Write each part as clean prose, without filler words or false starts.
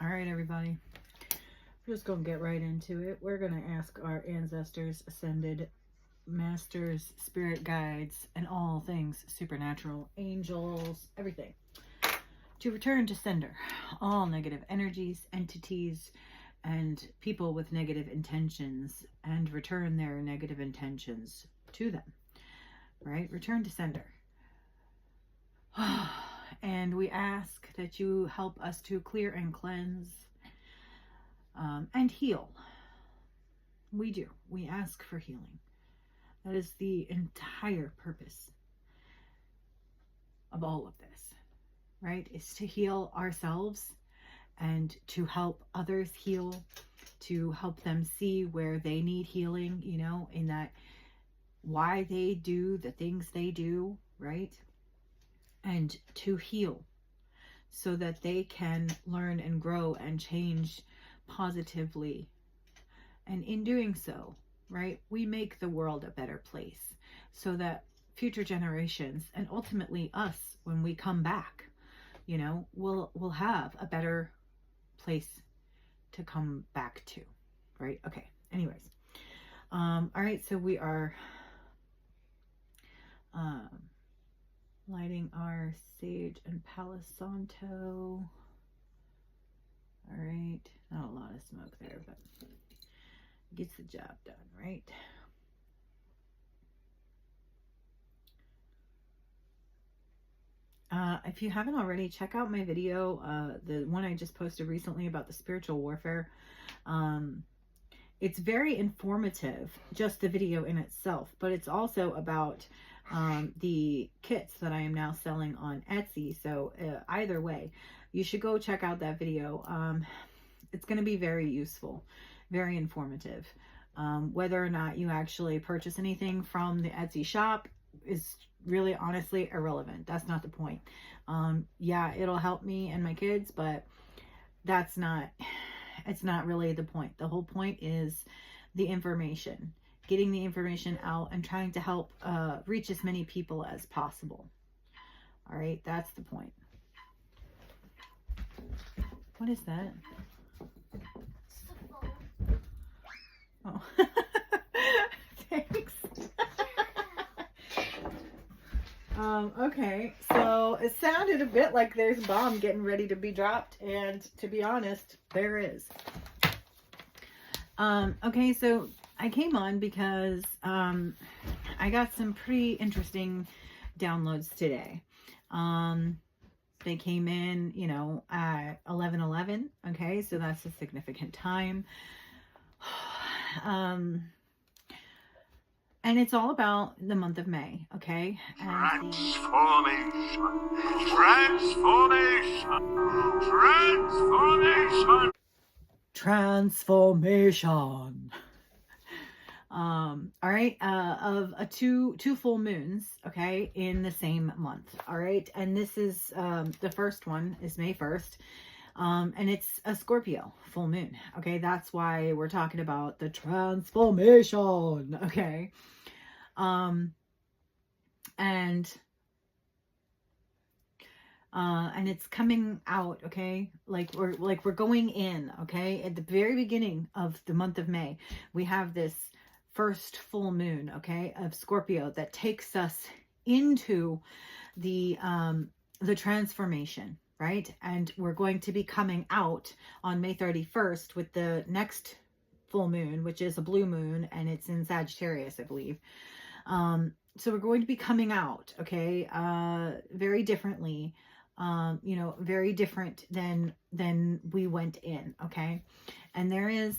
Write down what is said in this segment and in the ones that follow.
All right, everybody. We're just going to get right into it. We're going to ask our ancestors, ascended masters, spirit guides, and all things supernatural, angels, everything, to return to sender all negative energies, entities, and people with negative intentions, and return their negative intentions to them. Right? Return to sender. And we ask that you help us to clear and cleanse and heal. We do. We ask for healing. That is the entire purpose of all of this, right? Is to heal ourselves and to help others heal, to help them see where they need healing, you know, in that why they do the things they do, right? And to heal so that they can learn and grow and change positively. And in doing so, right, we make the world a better place so that future generations and ultimately us, when we come back, you know, we'll have a better place to come back to, right? Okay. Anyways, all right. So we are lighting our sage and Palo Santo. All right. Not a lot of smoke there, but gets the job done, right? If you haven't already, check out my video, the one I just posted recently about the spiritual warfare. It's very informative, just the video in itself, but it's also about the kits that I am now selling on Etsy. So either way, you should go check out that video. It's going to be very useful, very informative. Whether or not you actually purchase anything from the Etsy shop is really honestly irrelevant. That's not the point. Yeah, it'll help me and my kids, but it's not really the point. The whole point is the information, getting the information out and trying to help reach as many people as possible. All right, that's the point. What is that? Oh, thanks. Okay, so it sounded a bit like there's a bomb getting ready to be dropped, and to be honest, there is. Okay, so I came on because I got some pretty interesting downloads today. They came in, you know, at 11:11. Okay, so that's a significant time. And it's all about the month of May, okay? And transformation. All right, of two full moons, okay, in the same month. All right, and this is the first one is May 1st. And it's a Scorpio full moon. Okay, that's why we're talking about the transformation. Okay, and it's coming out. Okay, like we're going in. Okay, at the very beginning of the month of May, we have this first full moon. Okay, of Scorpio that takes us into the transformation. Right? And we're going to be coming out on May 31st with the next full moon, which is a blue moon, and it's in Sagittarius, I believe. So we're going to be coming out, okay, very differently, you know, very different than we went in, okay? And there is,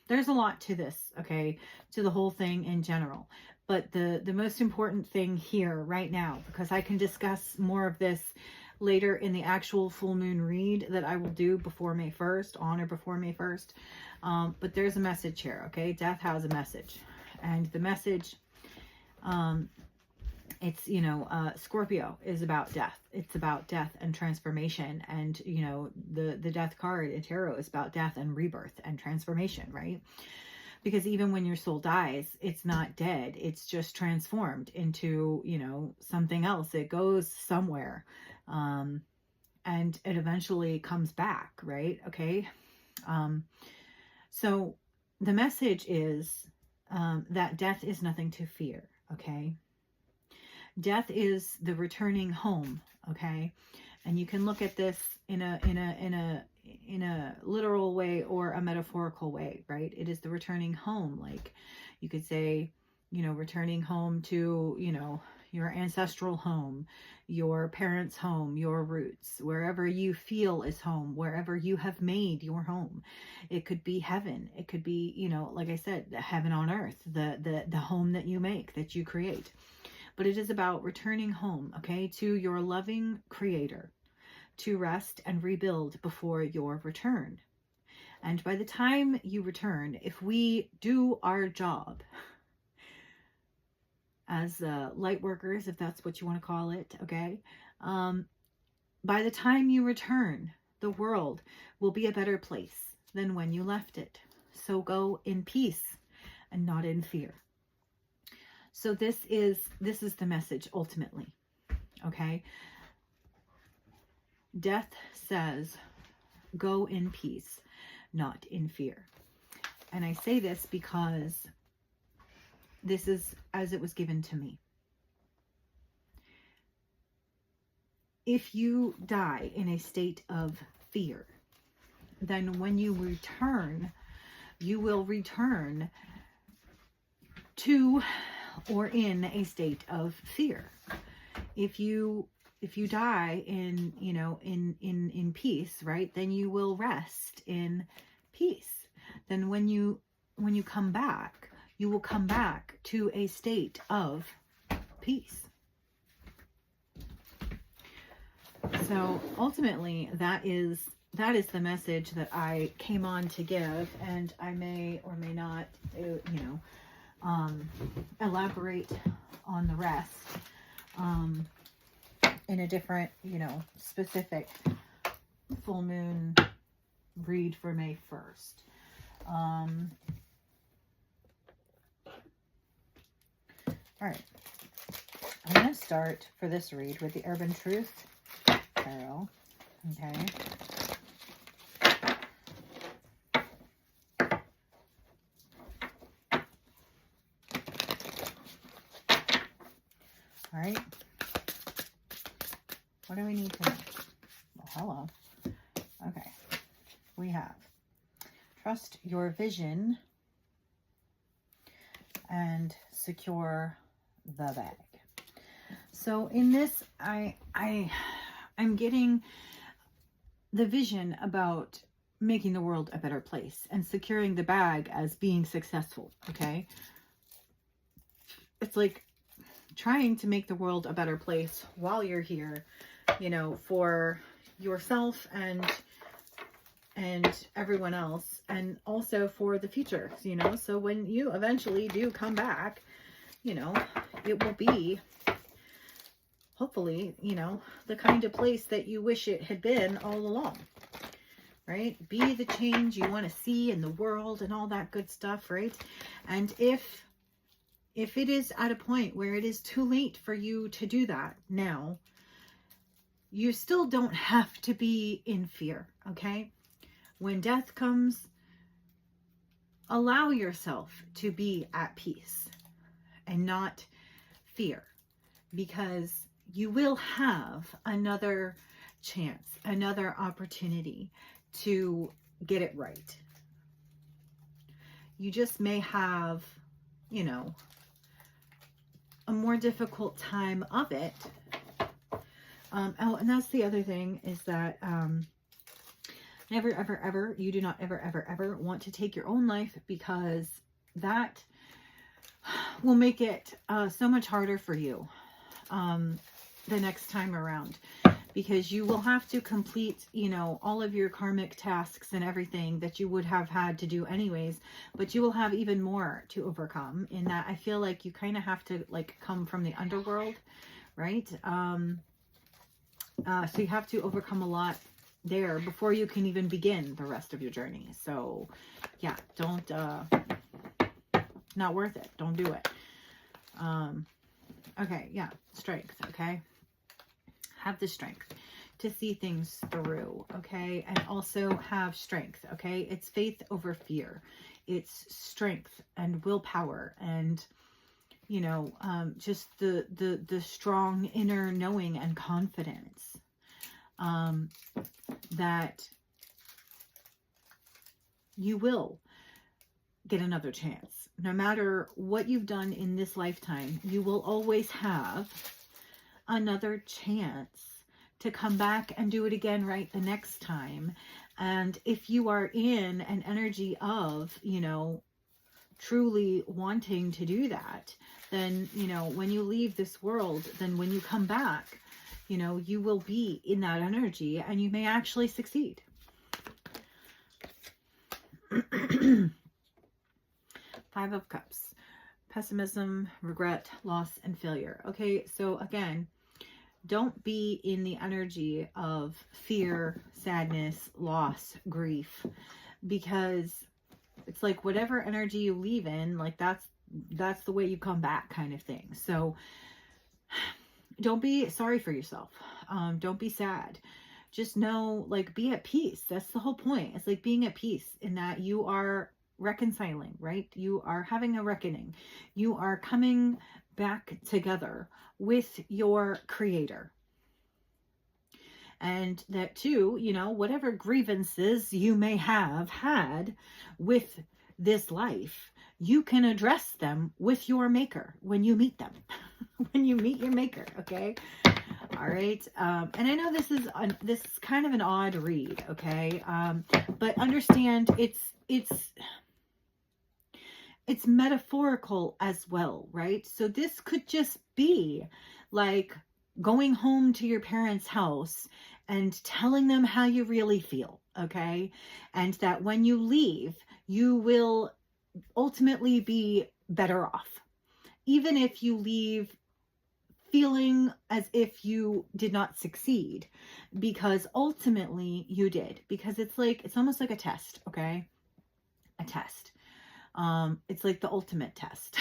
there's a lot to this, okay, to the whole thing in general. But the most important thing here right now, because I can discuss more of this later in the actual full moon read that I will do before May 1st, on or before May 1st. But there's a message here, okay? Death has a message. And the message, it's, you know, Scorpio is about death. It's about death and transformation. And, you know, the death card in tarot is about death and rebirth and transformation, right? Because even when your soul dies, it's not dead. It's just transformed into, you know, something else. It goes somewhere. and it eventually comes back, right? Okay. So the message is that death is nothing to fear. Okay. Death is the returning home. Okay. And you can look at this in a literal way or a metaphorical way, right? It is the returning home. Like you could say, you know, returning home to, you know, your ancestral home, your parents' home, your roots, wherever you feel is home, wherever you have made your home. It could be heaven. It could be, you know, like I said, heaven on earth, the home that you make, that you create. But it is about returning home, okay, to your loving creator, to rest and rebuild before your return. And by the time you return, if we do our job as light workers, if that's what you want to call it, okay, by the time you return, the world will be a better place than when you left it. So go in peace and not in fear. So this is the message ultimately, okay? Death says, go in peace, not in fear. And I say this because this is as it was given to me. If you die in a state of fear, then when you return, you will return to or in a state of fear. If you die in, you know, in peace, right, then you will rest in peace. Then when you come back, you will come back to a state of peace. So ultimately, that is the message that I came on to give, and I may or may not, you know, elaborate on the rest in a different, you know, specific full moon read for May 1st. All right, I'm going to start for this read with the Urban Truth Tarot. Okay. All right. What do we need to know? Well, hello. Okay. We have trust your vision and secure the bag. So in this, I'm getting the vision about making the world a better place and securing the bag as being successful. Okay. It's like trying to make the world a better place while you're here, you know, for yourself and everyone else, and also for the future, you know. So when you eventually do come back, you know, it will be hopefully, you know, the kind of place that you wish it had been all along, right? Be the change you want to see in the world and all that good stuff, right? And if it is at a point where it is too late for you to do that now, you still don't have to be in fear, okay? When death comes, allow yourself to be at peace and not fear, because you will have another chance, another opportunity to get it right. You just may have, you know, a more difficult time of it. Oh, and that's the other thing, is that never, ever, ever, you do not ever, ever, ever want to take your own life, because that will make it so much harder for you the next time around, because you will have to complete, you know, all of your karmic tasks and everything that you would have had to do anyways, but you will have even more to overcome. In that, I feel like you kind of have to like come from the underworld, right? So you have to overcome a lot there before you can even begin the rest of your journey. So yeah, don't, not worth it. Don't do it. Okay. Yeah. Strength. Okay. Have the strength to see things through, okay? And also have strength, okay? It's faith over fear. It's strength and willpower and, you know, just the strong inner knowing and confidence that you will get another chance. No matter what you've done in this lifetime, you will always have another chance to come back and do it again right the next time. And if you are in an energy of, you know, truly wanting to do that, then, you know, when you leave this world, then when you come back, you know, you will be in that energy and you may actually succeed. Five of Cups, pessimism, regret, loss, and failure. Okay, so again, don't be in the energy of fear, sadness, loss, grief, because it's like whatever energy you leave in, like that's the way you come back kind of thing. So don't be sorry for yourself. Don't be sad. Just know, like, be at peace. That's the whole point. It's like being at peace in that you are reconciling, right? You are having a reckoning. You are coming back together with your creator. And that too, you know, whatever grievances you may have had with this life, you can address them with your maker when you meet them, when you meet your maker. Okay. All right. And I know this is kind of an odd read. Okay. But understand it's metaphorical as well, right? So this could just be like going home to your parents' house and telling them how you really feel, okay? And that when you leave, you will ultimately be better off. Even if you leave feeling as if you did not succeed, because ultimately you did. Because it's like, it's almost like a test, okay? A test. It's like the ultimate test.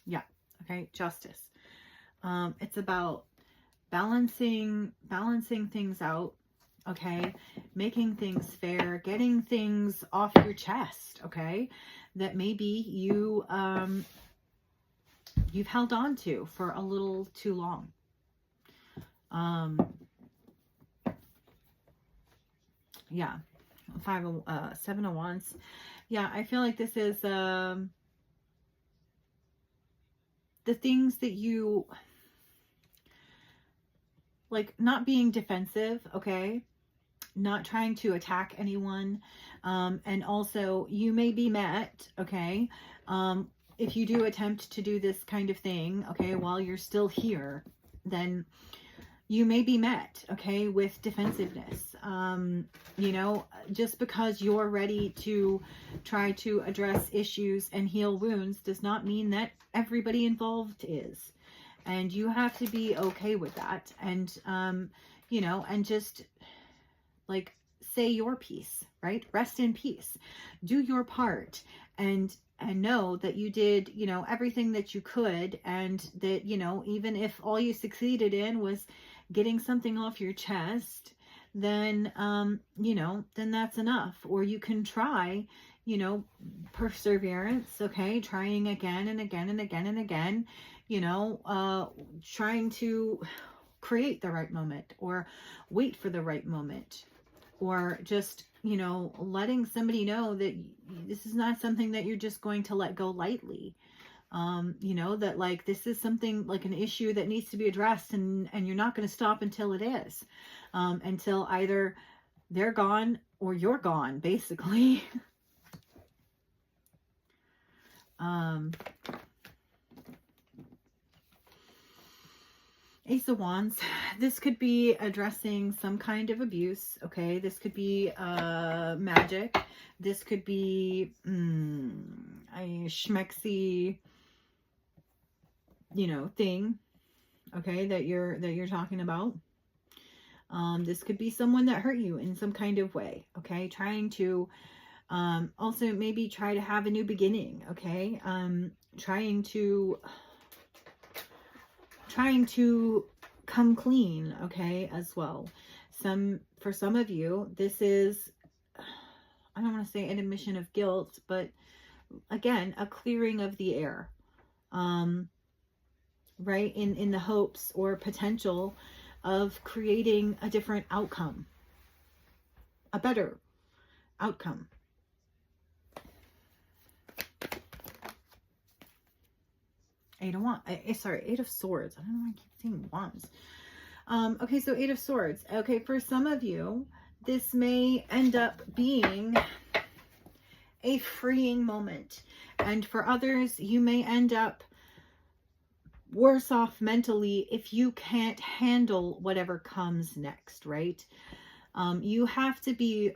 Yeah. Okay. Justice. It's about balancing things out. Okay. Making things fair, getting things off your chest. Okay. That maybe you've held on to for a little too long. Yeah. 7 of Wands. Yeah. I feel like this is, the things that you like, not being defensive, okay? Not trying to attack anyone. And also you may be met, okay? If you do attempt to do this kind of thing, okay, while you're still here, then you may be met, okay, with defensiveness. You know, just because you're ready to try to address issues and heal wounds does not mean that everybody involved is. And you have to be okay with that. And, you know, and just like say your piece, right? Rest in peace. Do your part and know that you did, you know, everything that you could. And that, you know, even if all you succeeded in was getting something off your chest, then, you know, then that's enough. Or you can try, you know, perseverance, okay? Trying again and again and again and again, you know, trying to create the right moment or wait for the right moment, or just, you know, letting somebody know that this is not something that you're just going to let go lightly. You know, that like, this is something like an issue that needs to be addressed, and you're not going to stop until it is, until either they're gone or you're gone, basically. Ace of Wands. This could be addressing some kind of abuse, okay? This could be magic. This could be a schmexy, you know, thing, okay, that you're talking about. This could be someone that hurt you in some kind of way, okay? Trying to Also, maybe try to have a new beginning, okay? Trying to come clean, okay, as well. For some of you, this is, I don't want to say an admission of guilt, but again, a clearing of the air, right? In the hopes or potential of creating a different outcome, a better outcome. Eight of Swords. I don't know why I keep saying Wands. Okay, so Eight of Swords. Okay, for some of you, this may end up being a freeing moment. And for others, you may end up worse off mentally if you can't handle whatever comes next, right? You have to be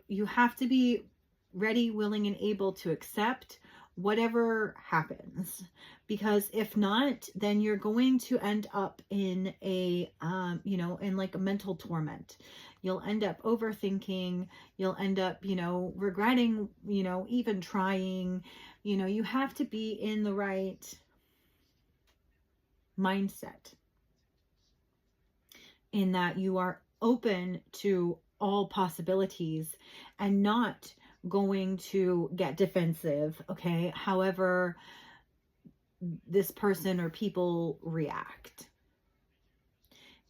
ready, willing, and able to accept whatever happens, because if not, then you're going to end up in a in like a mental torment. You'll end up overthinking, you'll end up regretting even trying. You have to be in the right mindset, in that you are open to all possibilities and not going to get defensive, okay, however this person or people react,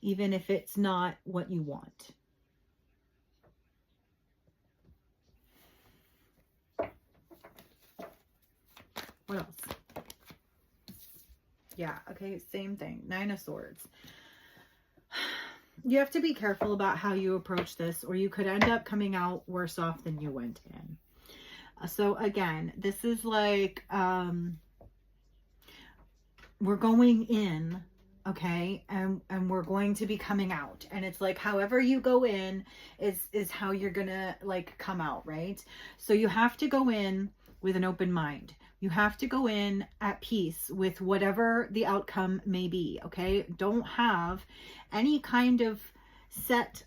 even if it's not what you want. What else? Yeah, okay, same thing. Nine of Swords. You have to be careful about how you approach this, or you could end up coming out worse off than you went in. So again, this is like, we're going in, okay, and we're going to be coming out, and it's like however you go in is how you're gonna like come out, right? So you have to go in with an open mind. You have to go in at peace with whatever the outcome may be, okay? Don't have any kind of set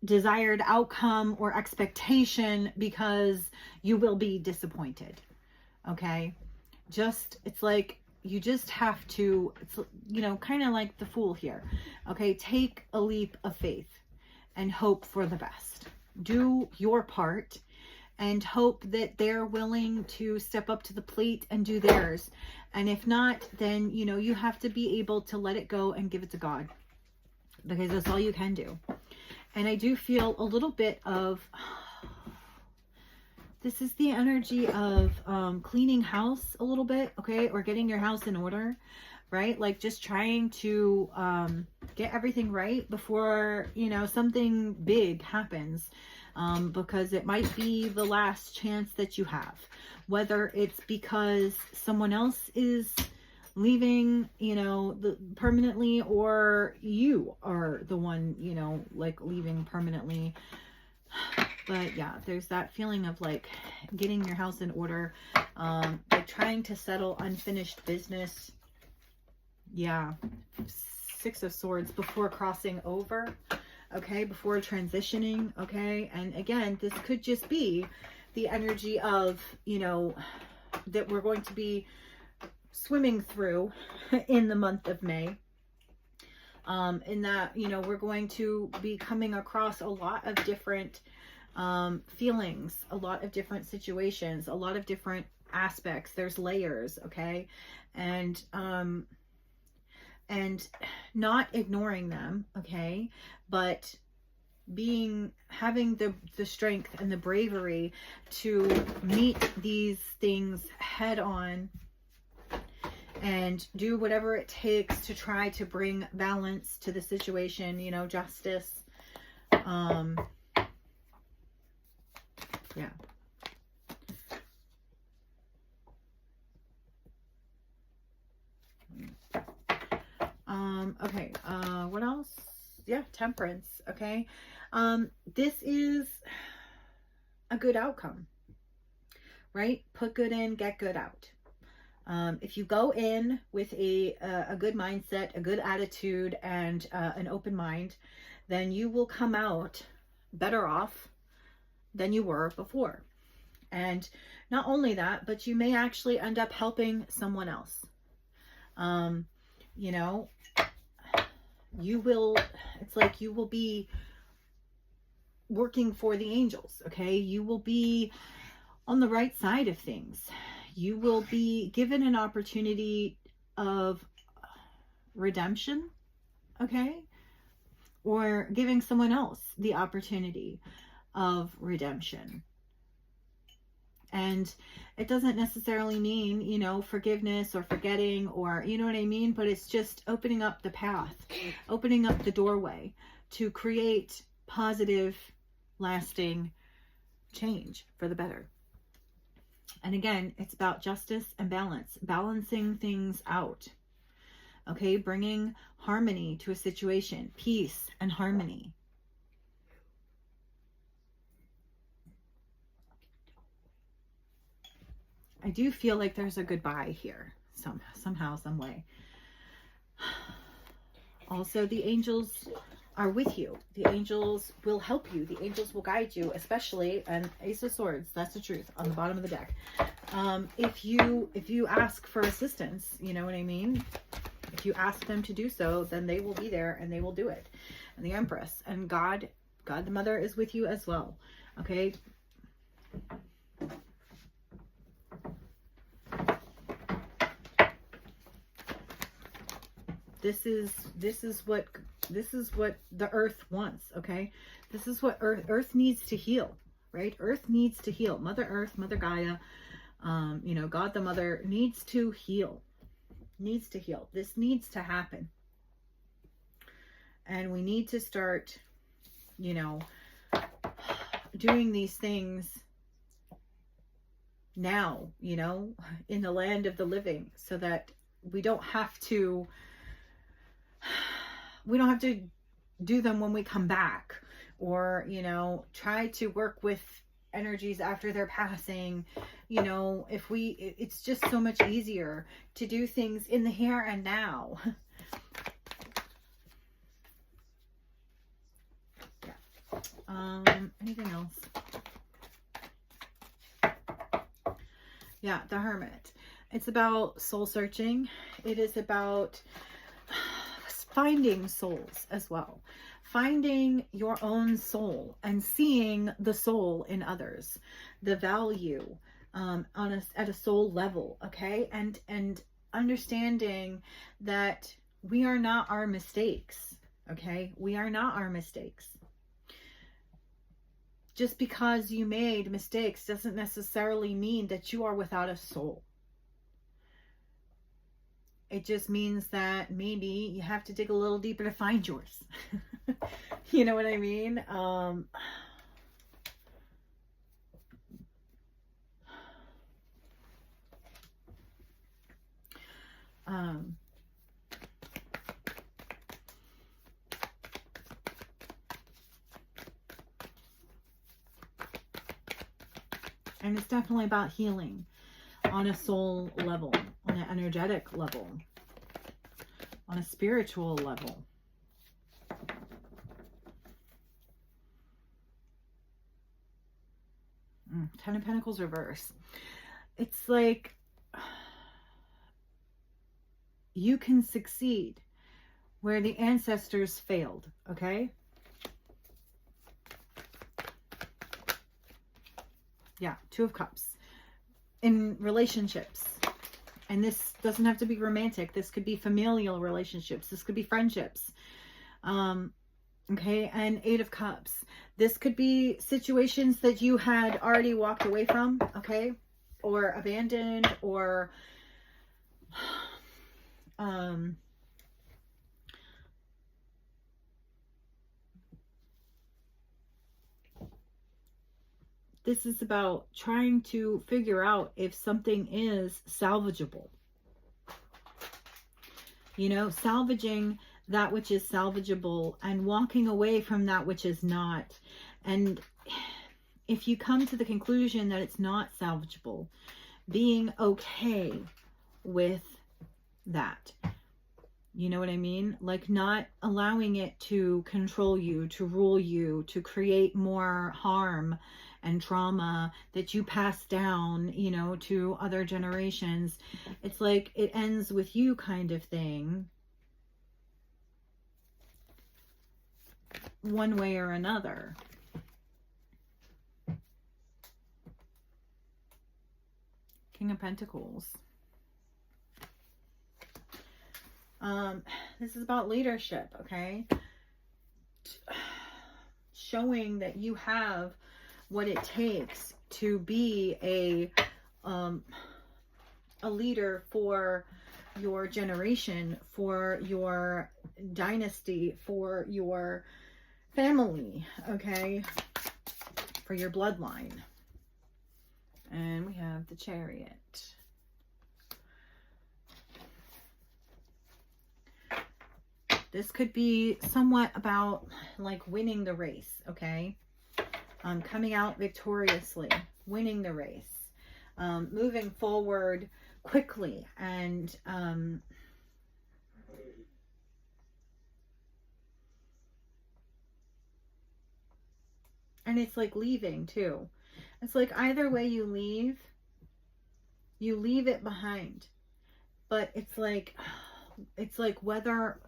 desired outcome or expectation, because you will be disappointed, okay? It's like you just have to, it's kind of like the Fool here, okay? Take a leap of faith and hope for the best. Do your part and hope that they're willing to step up to the plate and do theirs. And if not, then, you have to be able to let it go and give it to God, because that's all you can do. And I do feel a little bit of, this is the energy of cleaning house a little bit, okay? Or getting your house in order, right? Like just trying to get everything right before, something big happens. Because it might be the last chance that you have, whether it's because someone else is leaving, permanently, or you are the one, like leaving permanently. But yeah, there's that feeling of like getting your house in order, like trying to settle unfinished business. Yeah. Six of Swords before crossing over. Okay, before transitioning, okay? And again, this could just be the energy of, that we're going to be swimming through in the month of May. In that, we're going to be coming across a lot of different feelings, a lot of different situations, a lot of different aspects. There's layers, okay? And not ignoring them, okay, but having the strength and the bravery to meet these things head on and do whatever it takes to try to bring balance to the situation, justice. Yeah. Okay, what else? Yeah, Temperance, okay? This is a good outcome, right? Put good in, get good out. If you go in with a good mindset, a good attitude, and an open mind, then you will come out better off than you were before. And not only that, but you may actually end up helping someone else. You know, it's like you will be working for the angels, okay? You will be on the right side of things. You will be given an opportunity of redemption, okay? Or giving someone else the opportunity of redemption. And it doesn't necessarily mean, you know, forgiveness or forgetting or, you know what I mean? But it's just opening up the path, opening up the doorway to create positive, lasting change for the better. And again, it's about justice and balance, balancing things out. Okay, bringing harmony to a situation, peace and harmony. I do feel like there's a goodbye here, somehow, some way. Also, the angels are with you. The angels will help you. The angels will guide you, especially, and Ace of Swords, that's the truth, on the bottom of the deck. If you ask for assistance, you know what I mean? If you ask them to do so, then they will be there and they will do it. And the Empress and God the Mother is with you as well. Okay? This is what the earth wants, okay? This is what earth needs to heal, right? Earth needs to heal. Mother Earth, Mother Gaia, you know, God the Mother needs to heal. Needs to heal. This needs to happen. And we need to start, you know, doing these things now, you know, in the land of the living, so that we don't have to do them when we come back, or, you know, try to work with energies after they're passing. You know, it's just so much easier to do things in the here and now. Yeah. Anything else? Yeah, the Hermit. It's about soul searching. It is about finding souls as well. Finding your own soul and seeing the soul in others, the value at a soul level, okay? And understanding that we are not our mistakes, okay? We are not our mistakes. Just because you made mistakes doesn't necessarily mean that you are without a soul. It just means that maybe you have to dig a little deeper to find yours. You know what I mean? And it's definitely about healing on a soul level, on an energetic level, on a spiritual level. Ten of Pentacles reverse. It's like you can succeed where the ancestors failed, okay? Yeah, Two of Cups. In relationships. And this doesn't have to be romantic. This could be familial relationships. This could be friendships. Okay, and Eight of Cups. This could be situations that you had already walked away from, okay? Or abandoned, or this is about trying to figure out if something is salvageable. You know, salvaging that which is salvageable and walking away from that which is not. And if you come to the conclusion that it's not salvageable, being okay with that. You know what I mean? Like not allowing it to control you, to rule you, to create more harm and trauma that you pass down, you know, to other generations. It's like it ends with you kind of thing, one way or another. King of Pentacles. This is about leadership, okay? Showing that you have what it takes to be a leader for your generation, for your dynasty, for your family, okay? For your bloodline. And we have the Chariot. This could be somewhat about like winning the race, okay? Coming out victoriously, winning the race, moving forward quickly, and it's like leaving too. It's like either way you leave it behind. But it's like whether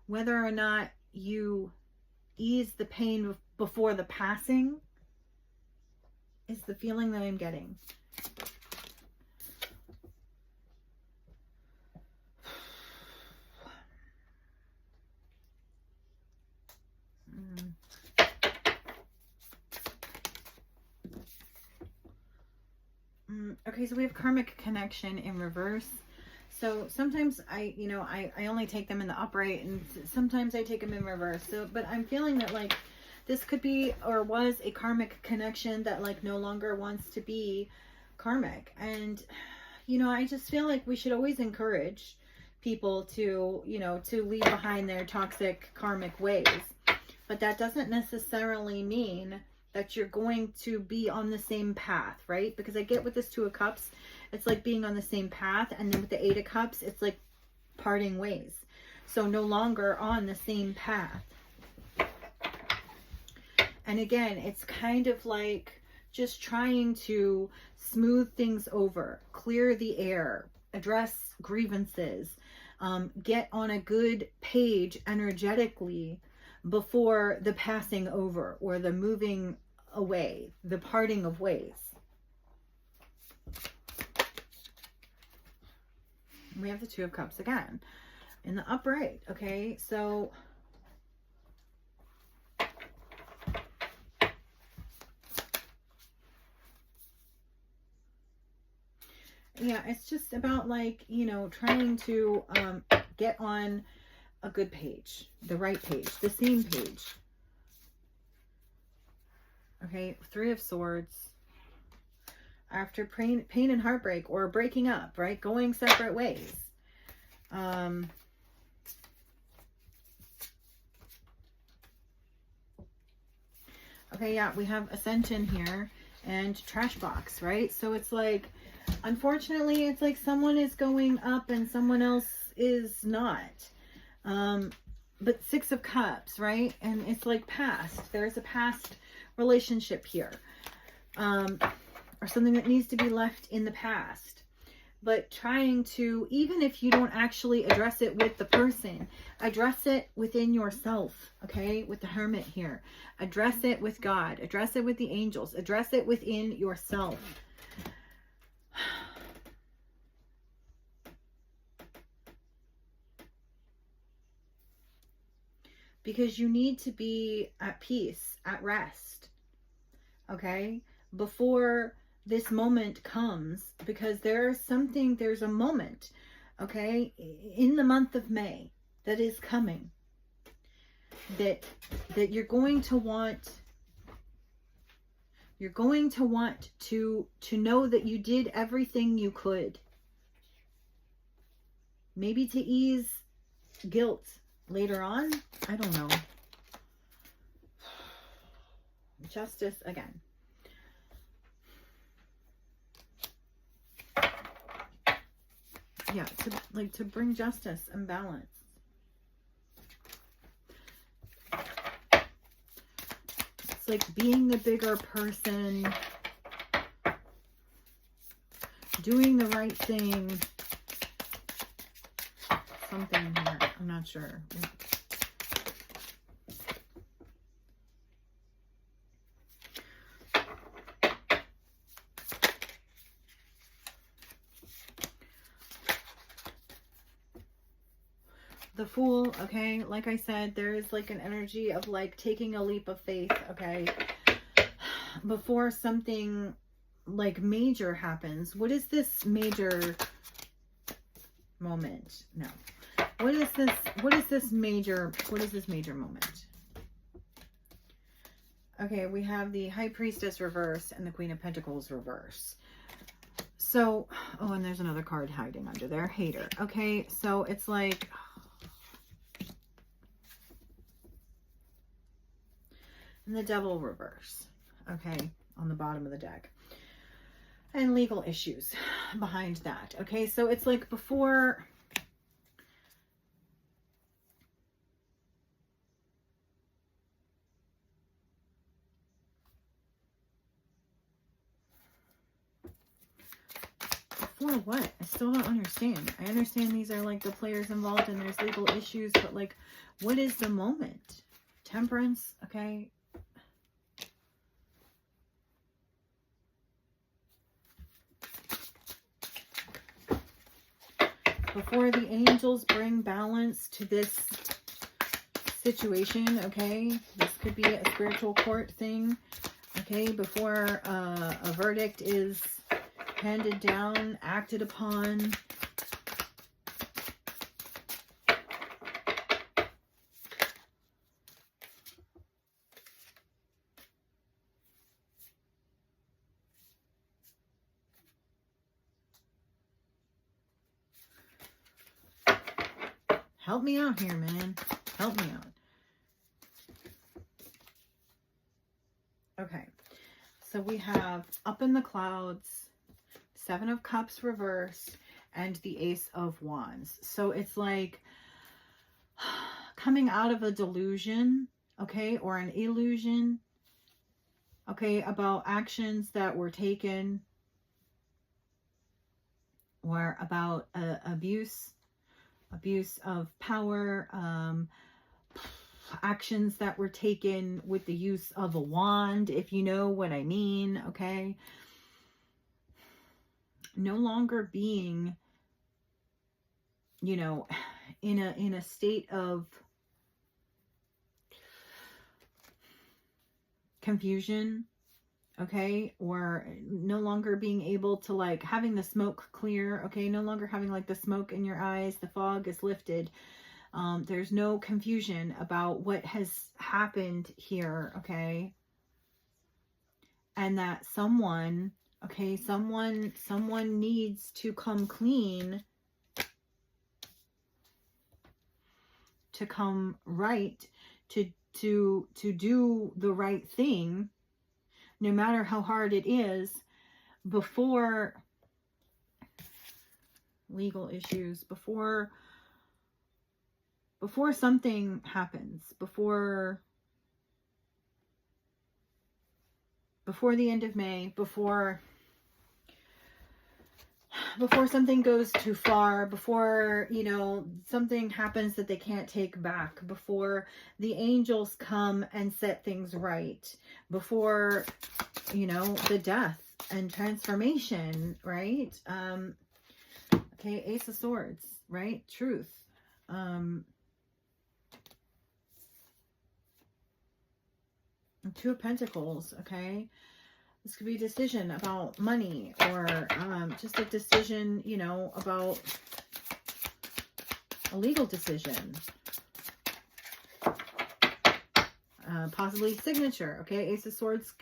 or not you ease the pain before the passing is the feeling that I'm getting. Okay, so we have karmic connection in reverse. So sometimes I only take them in the upright, and sometimes I take them in reverse. So, but I'm feeling that like this could be or was a karmic connection that like no longer wants to be karmic. And, you know, I just feel like we should always encourage people to, you know, to leave behind their toxic karmic ways. But that doesn't necessarily mean that you're going to be on the same path, right? Because I get with this Two of Cups, it's like being on the same path. And then with the Eight of Cups, it's like parting ways. So no longer on the same path. And again, it's kind of like just trying to smooth things over, clear the air, address grievances, get on a good page energetically before the passing over or the moving away, the parting of ways. We have the Two of Cups again in the upright. Okay, so yeah, it's just about like, you know, trying to get on a good page, the right page, the same page. Okay, Three of Swords. After pain and heartbreak or breaking up, right? Going separate ways. Okay, yeah, we have Ascension here and Trash Box, right? So it's like, unfortunately, it's like someone is going up and someone else is not. But Six of Cups, right? And it's like past. There's a past relationship here. Or something that needs to be left in the past. But trying to, even if you don't actually address it with the person, address it within yourself, okay? With the Hermit here. Address it with God. Address it with the angels. Address it within yourself. Because you need to be at peace, at rest, okay? Before this moment comes, because there's a moment, okay, in the month of May that is coming that you're going to want to know that you did everything you could, maybe to ease guilt later on. I don't know. Justice again. Yeah, to bring justice and balance. It's like being the bigger person, doing the right thing. Something here. I'm not sure. The Fool, okay, like I said, there is like an energy of like taking a leap of faith, okay, before something like major happens. What is this major moment? No. What is this major moment? Okay, we have the High Priestess reverse and the Queen of Pentacles reverse. So, oh, and there's another card hiding under there, Hater. Okay, so it's like, and the Devil reverse, okay, on the bottom of the deck. And legal issues behind that, okay? So it's like before what? I still don't understand. I understand these are like the players involved and there's legal issues, but like, what is the moment? Temperance, okay? Before the angels bring balance to this situation, okay? This could be a spiritual court thing, okay? Before a verdict is handed down, acted upon. Help me out here, man. Help me out. Okay. So we have Up in the Clouds, Seven of Cups reverse, and the Ace of Wands. So it's like coming out of a delusion, okay, or an illusion, okay, about actions that were taken, or about abuse of power, actions that were taken with the use of a wand, if you know what I mean, okay? No longer being, you know, in a state of confusion, okay, or no longer being able to, like, having the smoke clear, okay, no longer having like the smoke in your eyes, the fog is lifted. There's no confusion about what has happened here, okay, and that someone, okay, someone needs to come clean, to come right, to do the right thing, no matter how hard it is, before legal issues, before something happens, before the end of May, before something goes too far, before, you know, something happens that they can't take back, before the angels come and set things right, before, you know, the death and transformation, right? Okay, Ace of Swords, right? Truth. Two of Pentacles, okay? This could be a decision about money, or just a decision, you know, about a legal decision. Possibly signature, okay? Ace of Swords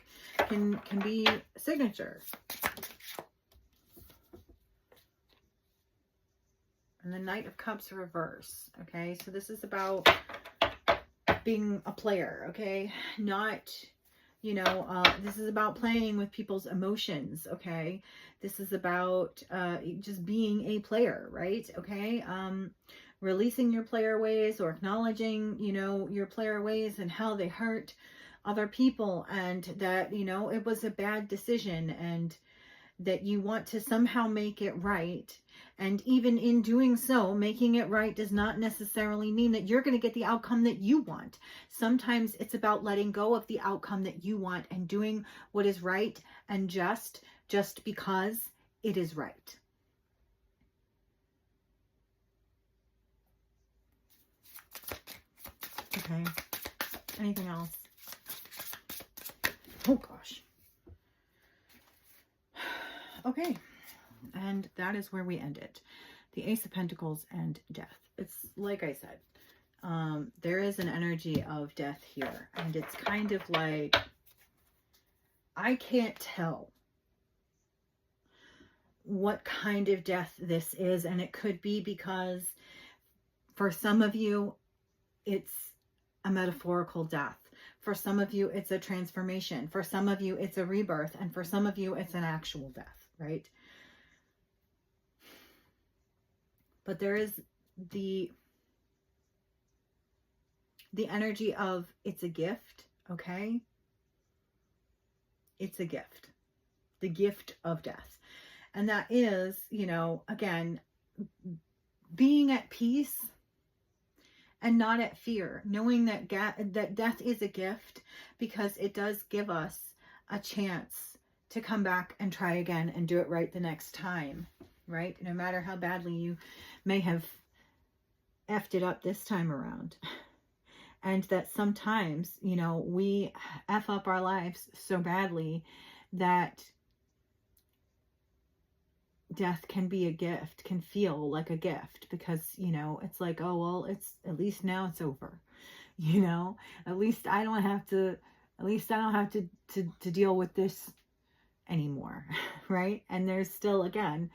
can be signature. And the Knight of Cups reverse, okay? So this is about being a player, okay? Not, you know, this is about playing with people's emotions, okay? This is about just being a player, right? Okay? Releasing your player ways, or acknowledging, you know, your player ways and how they hurt. other people, and that, you know, it was a bad decision, and that you want to somehow make it right. And even in doing so, making it right does not necessarily mean that you're going to get the outcome that you want. Sometimes it's about letting go of the outcome that you want and doing what is right and just because it is right. Okay. Anything else? Oh gosh. Okay. And that is where we end it. The Ace of Pentacles and death. It's like I said, there is an energy of death here. And it's kind of like, I can't tell what kind of death this is. And it could be because for some of you, it's a metaphorical death. For some of you, it's a transformation. For some of you, it's a rebirth. And for some of you, it's an actual death, right? But there is the energy of it's a gift, okay? It's a gift. The gift of death. And that is, you know, again, being at peace and not at fear, knowing that that death is a gift, because it does give us a chance to come back and try again and do it right the next time, right? No matter how badly you may have effed it up this time around. And that sometimes, you know, we F up our lives so badly that death can be a gift, can feel like a gift, because, you know, it's like, oh, well, it's at least now it's over, you know, at least I don't have to deal with this anymore. Right. And there's still, again,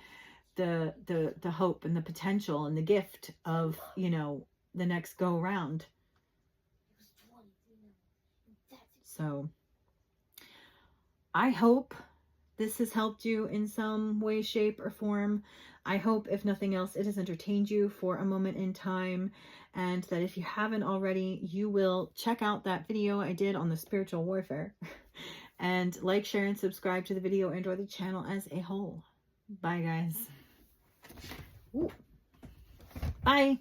the hope and the potential and the gift of, you know, the next go round. So I hope this has helped you in some way, shape, or form. I hope, if nothing else, it has entertained you for a moment in time, and that if you haven't already, you will check out that video I did on the spiritual warfare, and like, share, and subscribe to the video and or the channel as a whole. Bye, guys. Ooh. Bye.